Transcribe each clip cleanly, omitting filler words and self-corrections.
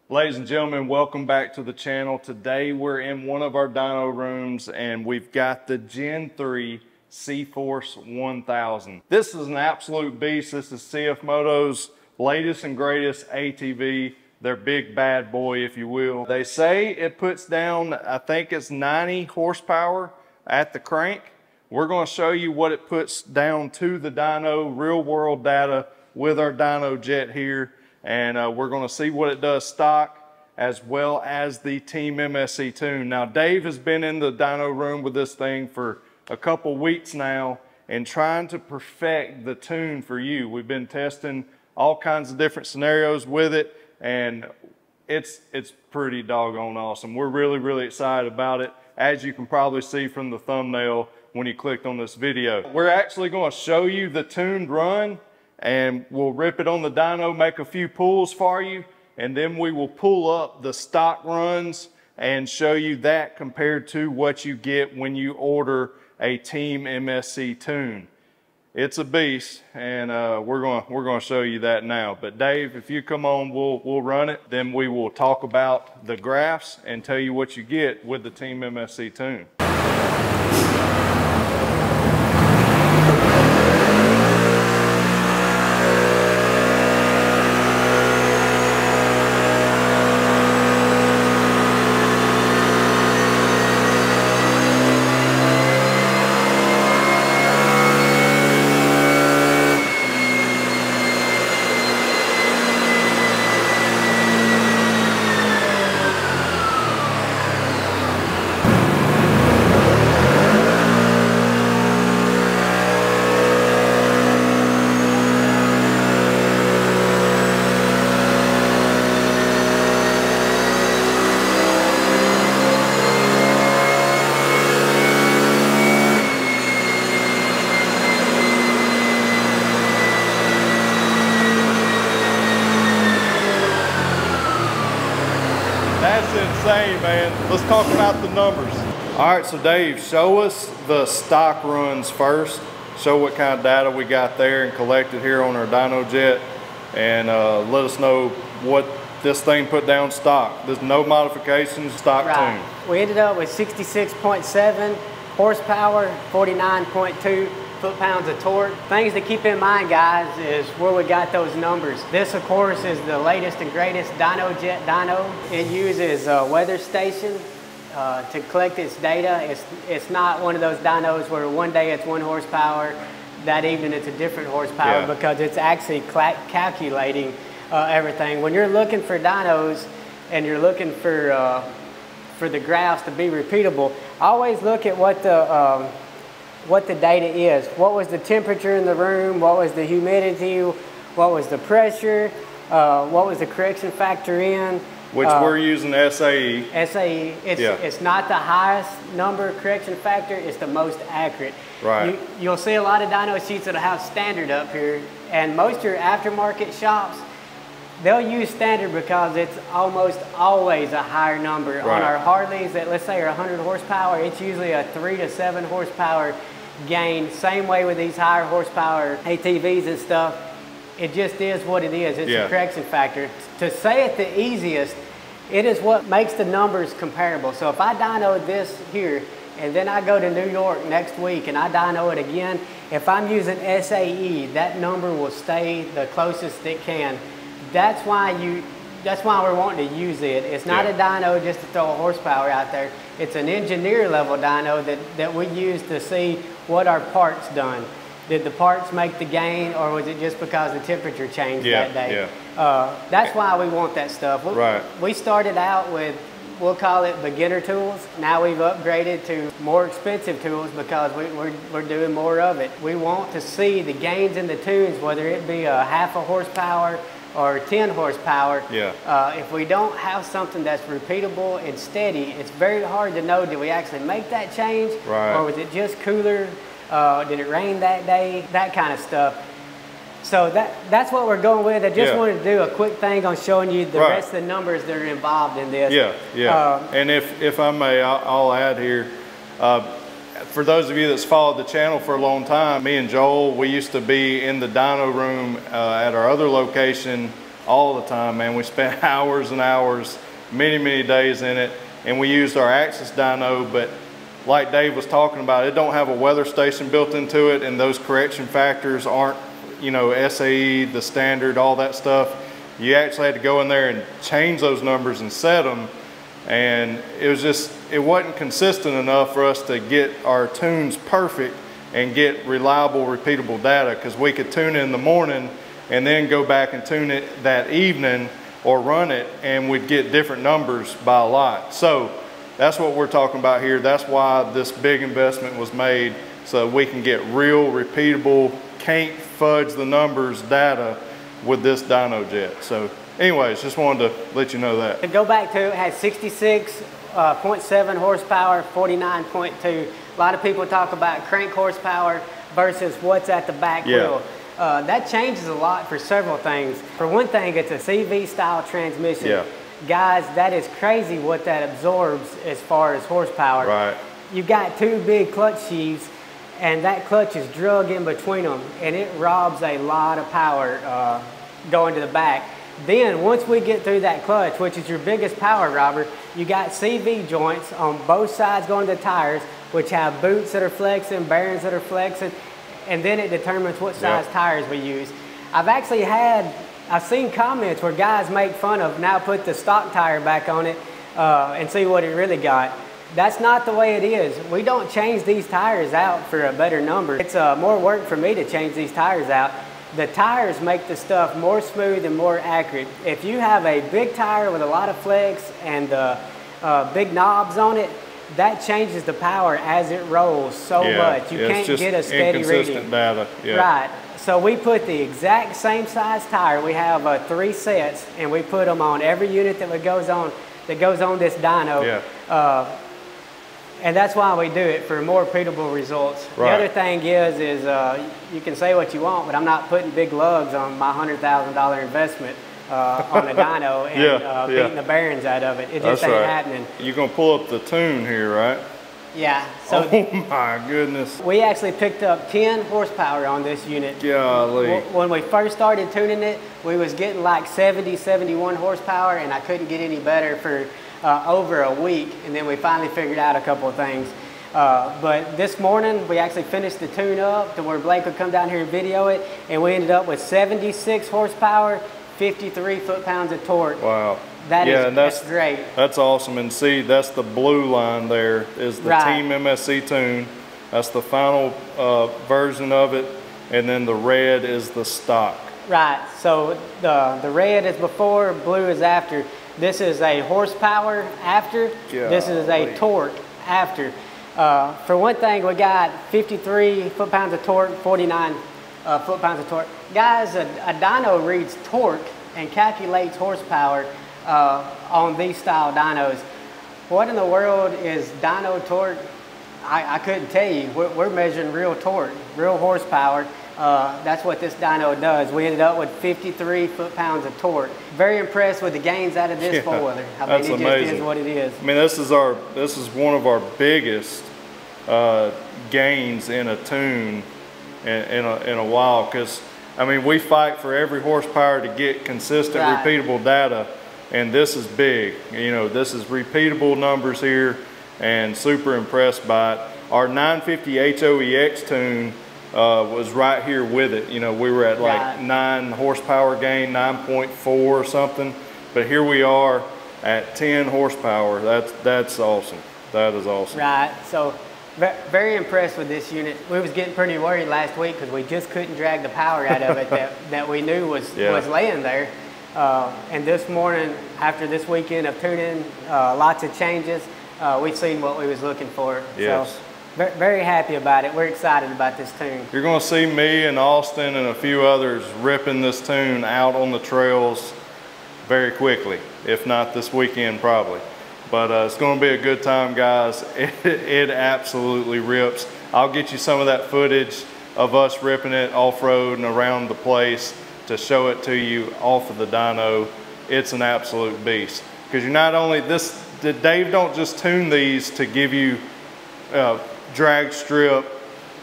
Ladies and gentlemen, welcome back to the channel. Today we're in one of our dyno rooms and we've got the Gen 3 CFORCE 1000. This is an absolute beast. This is CFMOTO's latest and greatest ATV, their big bad boy, if you will. They say it puts down, I think it's 90 horsepower at the crank. We're going to show you what it puts down to the dyno, real world data with our Dyno Jet here. And we're going to see what it does stock as well as the Team MSC Tune. Now Dave has been in the dyno room with this thing for a couple weeks now and trying to perfect the tune for you. We've been testing all kinds of different scenarios with it and it's pretty doggone awesome. We're really excited about it, as you can probably see from the thumbnail when you clicked on this video. We're actually going to show you the tuned run and we'll rip it on the dyno, make a few pulls for you, and then we will pull up the stock runs and show you that compared to what you get when you order a Team MSC Tune. It's a beast, and we're going to show you that now. But Dave, if you come on, we'll run it. Then we will talk about the graphs and tell you what you get with the Team MSC Tune. That's insane, man. Let's talk about the numbers. All right, so Dave, show us the stock runs first. Show what kind of data we got there and collected here on our Dyno Jet, and let us know what this thing put down stock. There's no modifications, stock tune. We ended up with 66.7 horsepower, 49.2 foot-pounds of torque. Things to keep in mind, guys, is where we got those numbers. This, of course, is the latest and greatest Dyno Jet Dyno. It uses a weather station to collect its data. It's not one of those dynos where one day it's 1 horsepower, that evening it's a different horsepower, because it's actually calculating everything. When you're looking for dynos and you're looking for the graphs to be repeatable, always look at what the data is. What was the temperature in the room? What was the humidity? What was the pressure? What was the correction factor in? Which we're using SAE. SAE. It's not the highest number correction factor, it's the most accurate. Right. You'll see a lot of dyno sheets that'll have standard up here, and most of your aftermarket shops, they'll use standard because it's almost always a higher number. Right. On our Harleys that, let's say, are 100 horsepower, it's usually a 3 to 7 horsepower gain. Same way with these higher horsepower ATVs and stuff. It just is what it is. It's a correction factor. To say it the easiest, it is what makes the numbers comparable. So if I dyno this here and then I go to New York next week and I dyno it again, if I'm using SAE, that number will stay the closest it can. That's why we're wanting to use it. It's not a dyno just to throw a horsepower out there. It's an engineer level dyno that we use to see what our parts done. Did the parts make the gain, or was it just because the temperature changed that day? That's why we want that stuff. We started out with, we'll call it beginner tools. Now we've upgraded to more expensive tools because we're doing more of it. We want to see the gains in the tunes, whether it be a half a horsepower or 10 horsepower. If we don't have something that's repeatable and steady, it's very hard to know, did we actually make that change? Or was it just cooler? Did it rain that day? That kind of stuff. So that's what we're going with. I just wanted to do a quick thing on showing you the rest of the numbers that are involved in this. And if I may, I'll add here, for those of you that's followed the channel for a long time, me and Joel, we used to be in the dyno room at our other location all the time, man. We spent hours and hours, many days in it, and we used our Axis dyno, but like Dave was talking about, it don't have a weather station built into it, and those correction factors aren't, you know, SAE, the standard, all that stuff. You actually had to go in there and change those numbers and set them, and it was just, it wasn't consistent enough for us to get our tunes perfect and get reliable, repeatable data, because we could tune it in the morning and then go back and tune it that evening or run it, and we'd get different numbers by a lot. So that's what we're talking about here. That's why this big investment was made, so we can get real, repeatable, can't fudge the numbers data with this Dyno Jet. So anyways, just wanted to let you know that. To go back to, it has 66.7 horsepower, 49.2. A lot of people talk about crank horsepower versus what's at the back wheel. That changes a lot for several things. For one thing, it's a CV style transmission. Yeah. Guys, that is crazy what that absorbs as far as horsepower. Right. You've got two big clutch sheaves, and that clutch is drug in between them, and it robs a lot of power going to the back. Then once we get through that clutch, which is your biggest power robber, you got CV joints on both sides going to the tires, which have boots that are flexing, bearings that are flexing, and then it determines what size tires we use. I've seen comments where guys make fun of, now put the stock tire back on it and see what it really got. That's not the way it is. We don't change these tires out for a better number. It's more work for me to change these tires out. The tires make the stuff more smooth and more accurate. If you have a big tire with a lot of flex and big knobs on it, that changes the power as it rolls so much. You can't get a steady reading. Data. Right. So we put the exact same size tire. We have 3 sets, and we put them on every unit that goes on this dyno. And that's why we do it, for more repeatable results. Right. The other thing is you can say what you want, but I'm not putting big lugs on my $100,000 investment on a dyno and beating the bearings out of it. It just ain't happening. You're gonna pull up the tune here, right? Yeah. So oh my goodness. We actually picked up 10 horsepower on this unit. Golly. When we first started tuning it, we was getting like 70, 71 horsepower, and I couldn't get any better for over a week, and then we finally figured out a couple of things. But this morning, we actually finished the tune up to where Blake would come down here and video it, and we ended up with 76 horsepower, 53 foot-pounds of torque. Wow. That's great. That's awesome. And see, that's the blue line there is the Team MSC Tune. That's the final version of it. And then the red is the stock. Right. So the red is before, blue is after. This is a horsepower after. This is a torque after. For one thing, we got 53 foot-pounds of torque, 49 foot-pounds of torque. Guys, a dyno reads torque and calculates horsepower on these style dynos. What in the world is dyno torque? I couldn't tell you. We're measuring real torque, real horsepower. That's what this dyno does. We ended up with 53 foot-pounds of torque. Very impressed with the gains out of this four-wheeler. I mean, it amazing. just is what it is. I mean, this is one of our biggest gains in a tune in a while, because I mean, we fight for every horsepower to get consistent, repeatable data, and this is big. You know, this is repeatable numbers here, and super impressed by it. Our 950 HOEX tune was right here with it. You know, we were at like 9 horsepower gain, 9.4 or something, but here we are at 10 horsepower. That's awesome. That is awesome. Right. So very impressed with this unit. We was getting pretty worried last week because we just couldn't drag the power out of it that we knew was laying there. And this morning, after this weekend of tuning, lots of changes, we've seen what we was looking for. Yes. So very happy about it. We're excited about this tune. You're going to see me and Austin and a few others ripping this tune out on the trails very quickly, if not this weekend probably. But it's going to be a good time, guys. It absolutely rips. I'll get you some of that footage of us ripping it off-road and around the place to show it to you off of the dyno. It's an absolute beast. Because you're not only, Dave don't just tune these to give you drag strip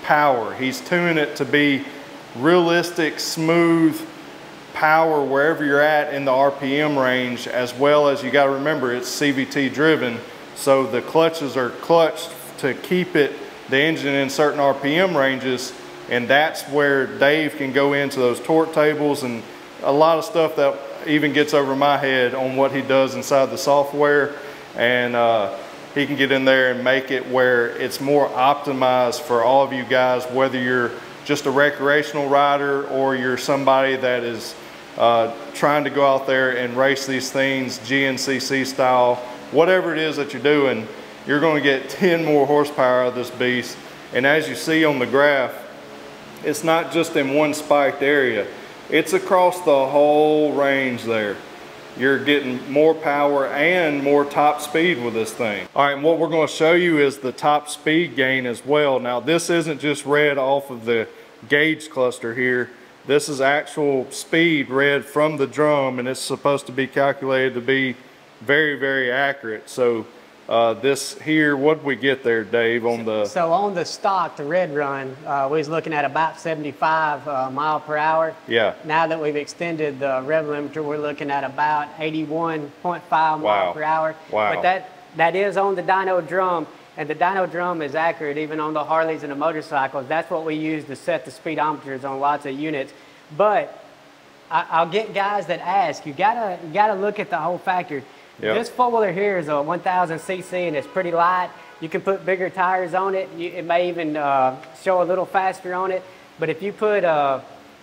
power. He's tuning it to be realistic, smooth, power wherever you're at in the RPM range, as well as you got to remember it's CVT driven, so the clutches are clutched to keep the engine in certain RPM ranges, and that's where Dave can go into those torque tables and a lot of stuff that even gets over my head on what he does inside the software, and he can get in there and make it where it's more optimized for all of you guys, whether you're just a recreational rider or you're somebody that is trying to go out there and race these things GNCC style. Whatever it is that you're doing, you're going to get 10 more horsepower out of this beast. And as you see on the graph, it's not just in one spiked area, it's across the whole range there. You're getting more power and more top speed with this thing. All right, and what we're going to show you is the top speed gain as well. Now, this isn't just read off of the gauge cluster here. This is actual speed read from the drum, and it's supposed to be calculated to be very, very accurate. So this here, what did we get there, Dave, on the... So on the stock, the red run, we was looking at about 75 mile per hour. Yeah. Now that we've extended the rev limiter, we're looking at about 81.5 mile per hour. Wow. But that is on the dyno drum, and the dyno drum is accurate even on the Harleys and the motorcycles. That's what we use to set the speedometers on lots of units. But I'll get guys that ask, you gotta look at the whole factor. Yep. This four-wheeler here is a 1000 cc and it's pretty light. You can put bigger tires on it. It may even show a little faster on it. But if you put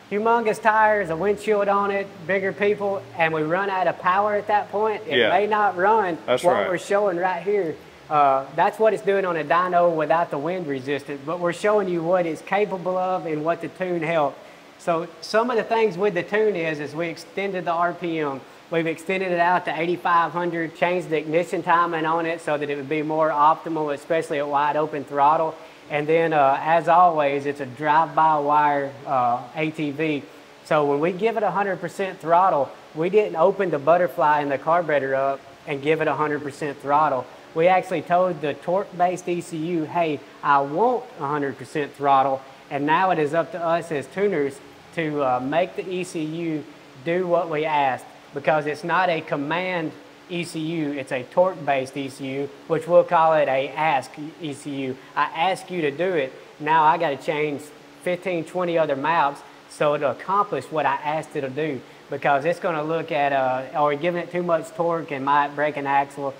humongous tires, a windshield on it, bigger people, and we run out of power at that point, it may not run. That's what right. We're showing right here. That's what it's doing on a dyno without the wind resistance. But we're showing you what it's capable of and what the tune helps. So some of the things with the tune is we extended the RPM. We've extended it out to 8,500, changed the ignition timing on it so that it would be more optimal, especially at wide open throttle. And then, as always, it's a drive-by-wire ATV. So when we give it 100% throttle, we didn't open the butterfly and the carburetor up and give it 100% throttle. We actually told the torque-based ECU, hey, I want 100% throttle, and now it is up to us as tuners to make the ECU do what we asked. Because it's not a command ECU, it's a torque-based ECU, which we'll call it a ask ECU. I ask you to do it, now I gotta change 15, 20 other maps so it'll accomplish what I asked it to do. Because it's gonna look at, are we giving it too much torque and might break an axle?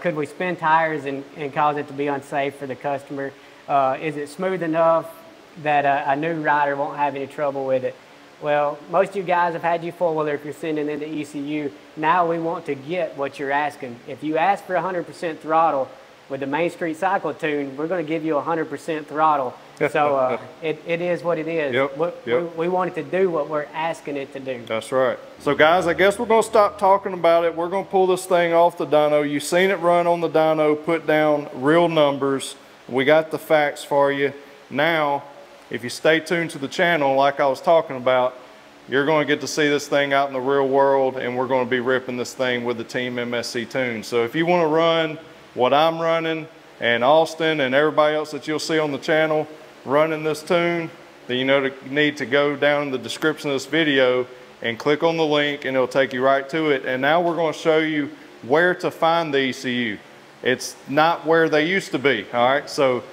Could we spin tires and cause it to be unsafe for the customer? Is it smooth enough that a new rider won't have any trouble with it? Well, most of you guys have had your four-wheeler if you're sending in the ECU. Now we want to get what you're asking. If you ask for 100% throttle with the Main Street Cycle Tune, we're going to give you 100% throttle. So it is what it is. Yep. We want it to do what we're asking it to do. That's right. So guys, I guess we're going to stop talking about it. We're going to pull this thing off the dyno. You've seen it run on the dyno, put down real numbers. We got the facts for you. Now, if you stay tuned to the channel, like I was talking about, you're going to get to see this thing out in the real world, and we're going to be ripping this thing with the Team MSC Tune. So if you want to run what I'm running, and Austin and everybody else that you'll see on the channel running this tune, then you need to go down in the description of this video and click on the link, and it'll take you right to it. And now we're going to show you where to find the ECU. It's not where they used to be, all right? So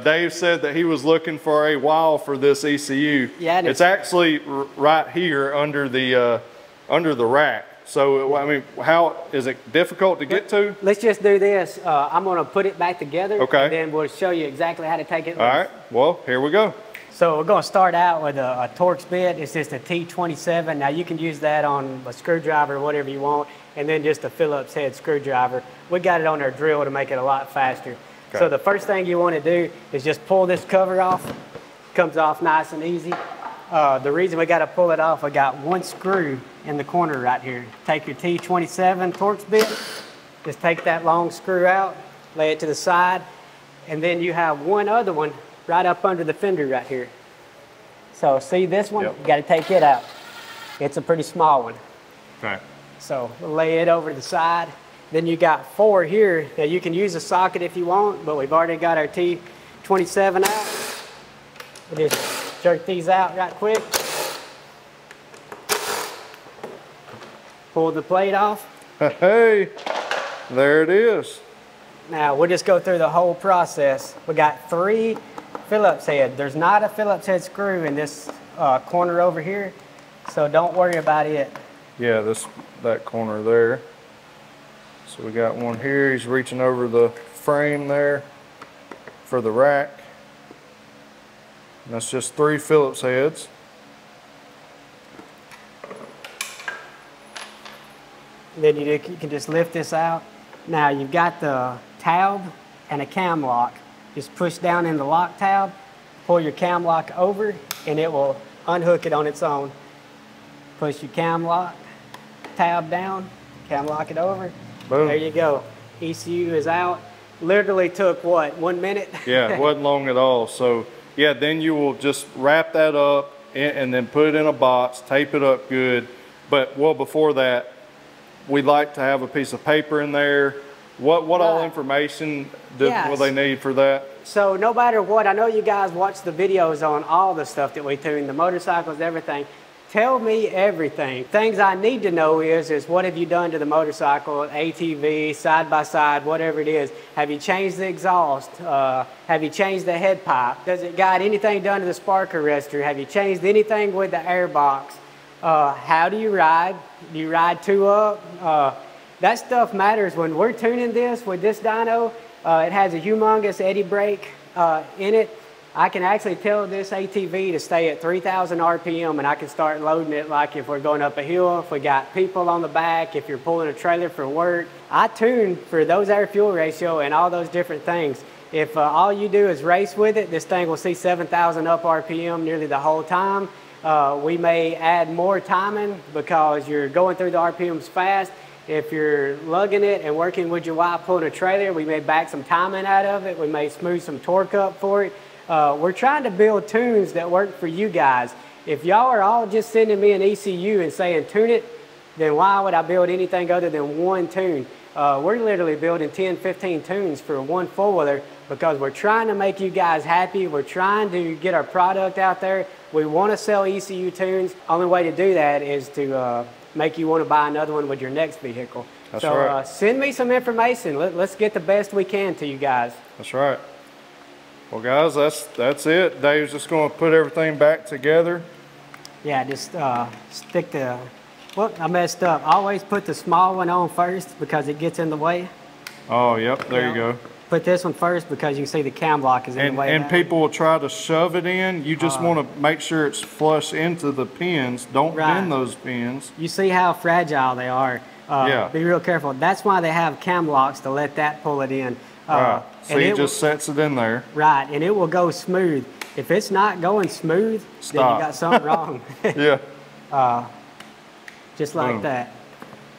Dave said that he was looking for a while for this ECU. Yeah, it's actually right here under the rack. So, I mean, how is it difficult to get to? Let's just do this. I'm going to put it back together. Okay. And then we'll show you exactly how to take it. All right. Well, here we go. So we're going to start out with a Torx bit. It's just a T27. Now you can use that on a screwdriver or whatever you want, and then just a Phillips head screwdriver. We got it on our drill to make it a lot faster. Okay. So the first thing you want to do is just pull this cover off. Comes off nice and easy. The reason we got to pull it off, we got one screw in the corner right here. Take your T27 Torx bit, just take that long screw out, lay it to the side, and then you have one other one right up under the fender right here. So see this one? Yep. You got to take it out. It's a pretty small one. Okay. So we'll lay it over to the side. Then you got four here. Now you can use a socket if you want, but we've already got our T27 out. We'll just jerk these out right quick. pull the plate off. Hey, there it is. Now we'll just go through the whole process. We got 3 Phillips head. There's not a Phillips head screw in this corner over here, so don't worry about it. Yeah, that corner there. So we got one here. He's reaching over the frame there for the rack. And that's just 3 Phillips heads. Then you can just lift this out. Now you've got the tab and a cam lock. Just push down in the lock tab, pull your cam lock over, and it will unhook it on its own. Push your cam lock tab down, cam lock it over. Boom. There you go. ECU is out. Literally took what, 1 minute? Yeah, it wasn't long at all. So yeah, then you will just wrap that up and then put it in a box, tape it up good. But well, before that, we'd like to have a piece of paper in there. What all information will they need for that? So no matter what, I know you guys watch the videos on all the stuff that we tune, the motorcycles, everything. Tell me everything. Things I need to know is what have you done to the motorcycle, ATV, side by side, whatever it is. Have you changed the exhaust? Have you changed the head pipe? Does it got anything done to the spark arrestor? Have you changed anything with the airbox? How do you ride? Do you ride 2 up? That stuff matters when we're tuning this with this dyno. It has a humongous eddy brake in it. I can actually tell this ATV to stay at 3,000 RPM and I can start loading it like if we're going up a hill, if we got people on the back, if you're pulling a trailer for work. I tune for those air fuel ratio and all those different things. If all you do is race with it, this thing will see 7,000 up RPM nearly the whole time. We may add more timing because you're going through the RPMs fast. If you're lugging it and working with your wife pulling a trailer, we may back some timing out of it. We may smooth some torque up for it. We're trying to build tunes that work for you guys. If y'all are all just sending me an ECU and saying tune it, then why would I build anything other than 1 tune? We're literally building 10, 15 tunes for 1 4-wheeler because we're trying to make you guys happy. We're trying to get our product out there. We want to sell ECU tunes. Only way to do that is to make you want to buy another one with your next vehicle. That's right. Send me some information. Let's get the best we can to you guys. That's right. Well, guys, that's it. Dave's just going to put everything back together. Yeah, just stick the... Well, I messed up. Always put the small one on first because it gets in the way. Oh, yep. There you go. Put this one first because you can see the cam lock is in the way. And people will try to shove it in. You just want to make sure it's flush into the pins. Don't bend those pins. You see how fragile they are. Yeah. Be real careful. That's why they have cam locks to let that pull it in. Right. So he just sets it in there. Right, and it will go smooth. If it's not going smooth, then you got something wrong. Yeah. Just like that.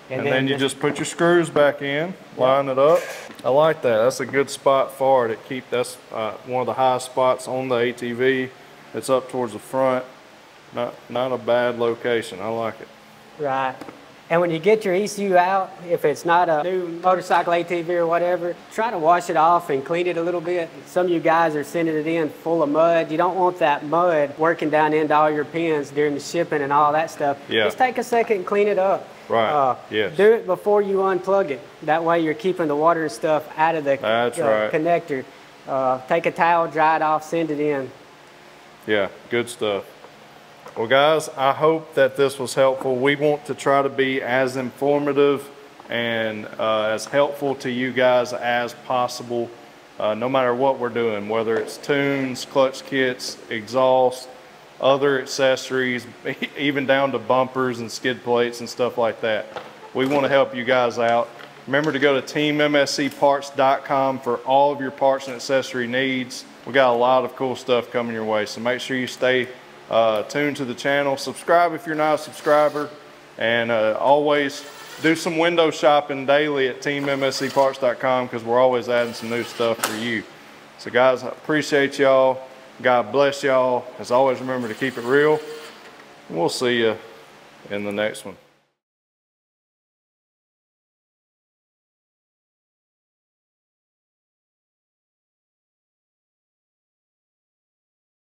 And then you just put your screws back in, line it up. I like that. That's a good spot for it. That's one of the highest spots on the ATV. It's up towards the front. Not a bad location. I like it. Right. And when you get your ECU out, if it's not a new motorcycle ATV or whatever, try to wash it off and clean it a little bit. Some of you guys are sending it in full of mud. You don't want that mud working down into all your pins during the shipping and all that stuff. Yeah. Just take a second and clean it up. Right, yes. Do it before you unplug it. That way you're keeping the water and stuff out of the connector. Take a towel, dry it off, send it in. Yeah, good stuff. Well, guys, I hope that this was helpful. We want to try to be as informative and as helpful to you guys as possible, no matter what we're doing, whether it's tunes, clutch kits, exhaust, other accessories, even down to bumpers and skid plates and stuff like that. We want to help you guys out. Remember to go to teammscparts.com for all of your parts and accessory needs. We got a lot of cool stuff coming your way, so make sure you stay tuned to the channel. Subscribe if you're not a subscriber, and always do some window shopping daily at teammscparts.com because we're always adding some new stuff for you. So guys, I appreciate y'all. God bless y'all. As always, remember to keep it real. We'll see you in the next one.